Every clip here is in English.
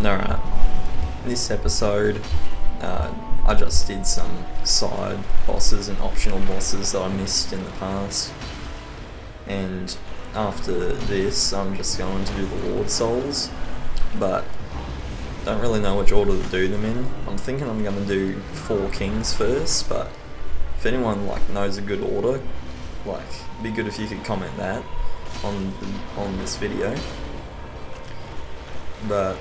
Alright, this episode, I just did some side bosses and optional bosses that I missed in the past, and after this I'm just going to do the Lord Souls, but don't really know which order to do them in. I'm thinking I'm going to do 4 Kings first, but if anyone knows a good order, it'd be good if you could comment that on this video. But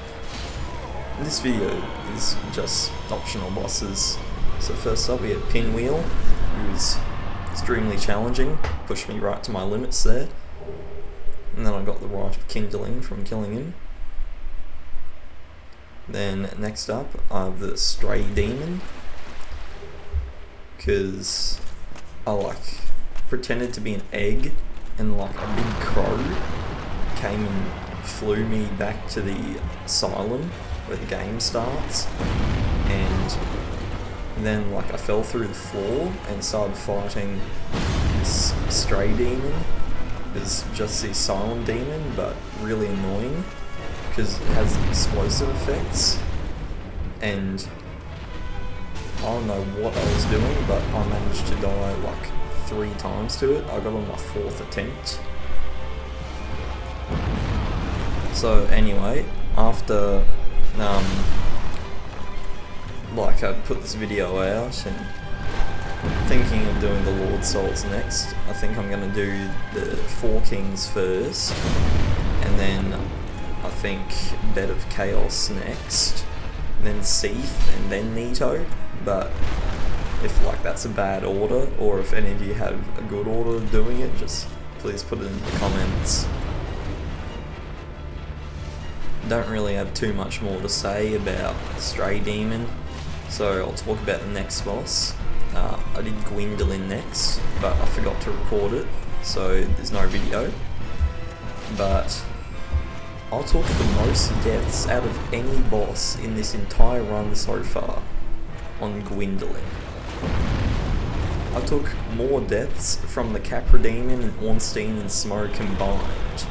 this video is just optional bosses. So first up we had Pinwheel, who was extremely challenging, pushed me right to my limits there. And then I got the Rite of Kindling from killing him. Then next up I have the Stray Demon, because I pretended to be an egg, and a big crow came and flew me back to the asylum where the game starts, and then I fell through the floor and started fighting this stray demon. It's just the asylum demon, but really annoying because it has explosive effects, and I don't know what I was doing, but I managed to die 3 times to it. I got on my 4th attempt. So anyway, after I put this video out and thinking of doing the Lord Souls next, I think I'm going to do the 4 Kings first, and then I think Bed of Chaos next, then Seath, and then Nito. But if that's a bad order, or if any of you have a good order of doing it, just please put it in the comments. Don't really have too much more to say about Stray Demon, so I'll talk about the next boss. I did Gwendolyn next, but I forgot to record it, so there's no video. But I took the most deaths out of any boss in this entire run so far on Gwendolyn. I took more deaths from the Capra Demon and Ornstein and Smoke combined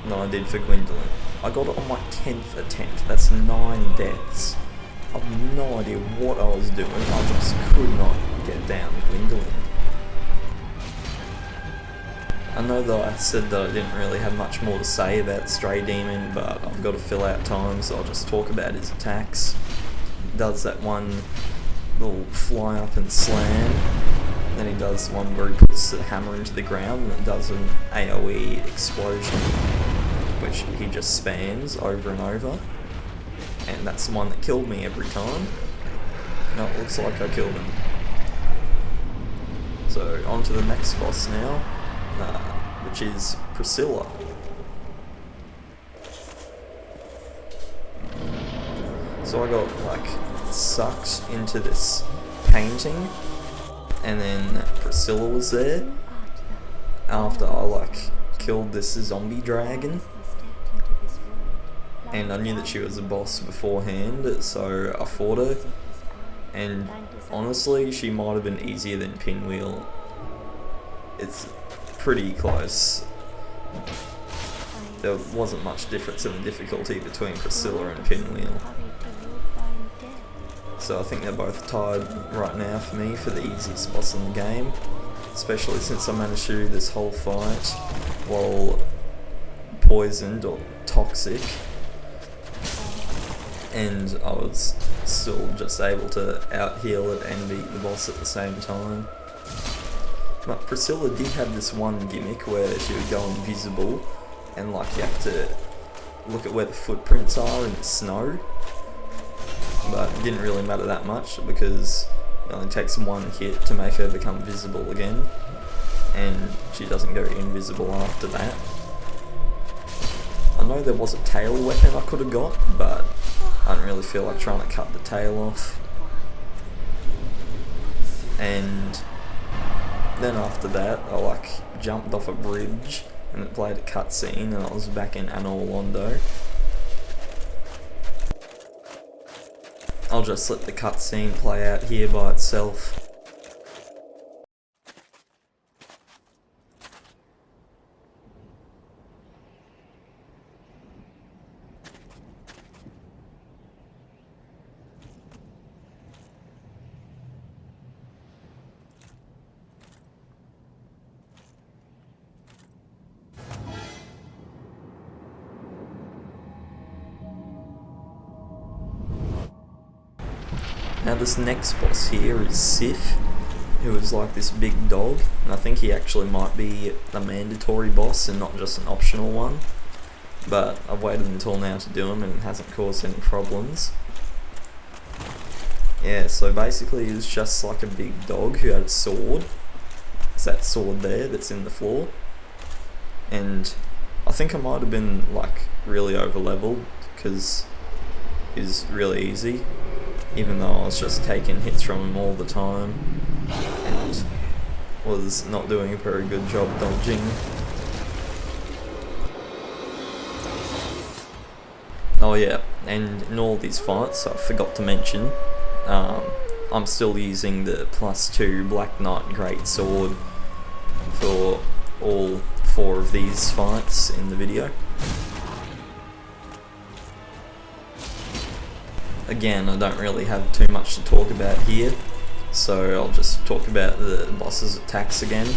than I did for Gwendolyn. I got it on my 10th attempt. That's 9 deaths. I've no idea what I was doing. I just could not get down Gwendolyn. I know that I said that I didn't really have much more to say about Stray Demon, but I've got to fill out time, so I'll just talk about his attacks. He does that one little fly up and slam. Then he does one where he puts the hammer into the ground and it does an AoE explosion, which he just spams over and over. And that's the one that killed me every time. No, it looks like I killed him. So on to the next boss now, which is Priscilla. So I got sucked into this painting, and then Priscilla was there after I killed this zombie dragon, and I knew that she was a boss beforehand, so I fought her, and honestly she might have been easier than Pinwheel. It's pretty close. There wasn't much difference in the difficulty between Priscilla and Pinwheel. So I think they're both tied right now for me for the easiest boss in the game, especially since I managed to do this whole fight while poisoned or toxic, and I was still just able to out-heal it and beat the boss at the same time. But Priscilla did have this one gimmick where she would go invisible, and you have to look at where the footprints are in the snow. But it didn't really matter that much because it only takes 1 hit to make her become visible again, and she doesn't go invisible after that. I know there was a tail weapon I could have got, but I didn't really feel like trying to cut the tail off. And then after that I jumped off a bridge and it played a cutscene and I was back in Anor Londo. I'll just let the cutscene play out here by itself. Now this next boss here is Sif, who is like this big dog, and I think he actually might be a mandatory boss and not just an optional one, but I've waited until now to do him and it hasn't caused any problems. Yeah, so basically he was just like a big dog who had a sword. It's that sword there that's in the floor, and I think I might have been like really over leveled because he's really easy, even though I was just taking hits from him all the time and was not doing a very good job dodging. Oh yeah, and in all these fights, I forgot to mention, I'm still using the +2 Black Knight Great Sword for all 4 of these fights in the video. Again, I don't really have too much to talk about here, so I'll just talk about the boss's attacks again.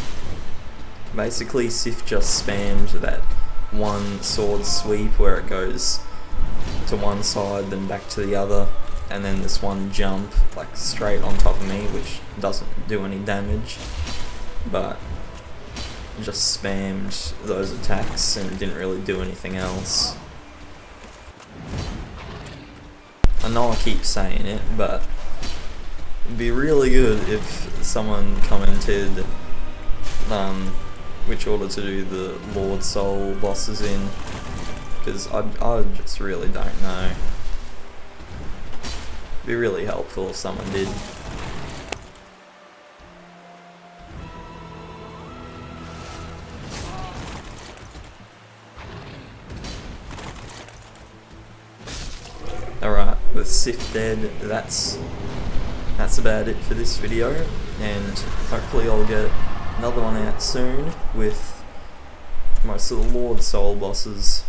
Basically, Sif just spammed that one sword sweep where it goes to one side then back to the other, and then this one jump like straight on top of me, which doesn't do any damage, but just spammed those attacks and didn't really do anything else. I know I keep saying it, but it'd be really good if someone commented which order to do the Lord Soul bosses in, because I just really don't know. It'd be really helpful if someone did. Alright, with Sif dead, that's about it for this video, and hopefully I'll get another one out soon with most of the Lord Soul bosses.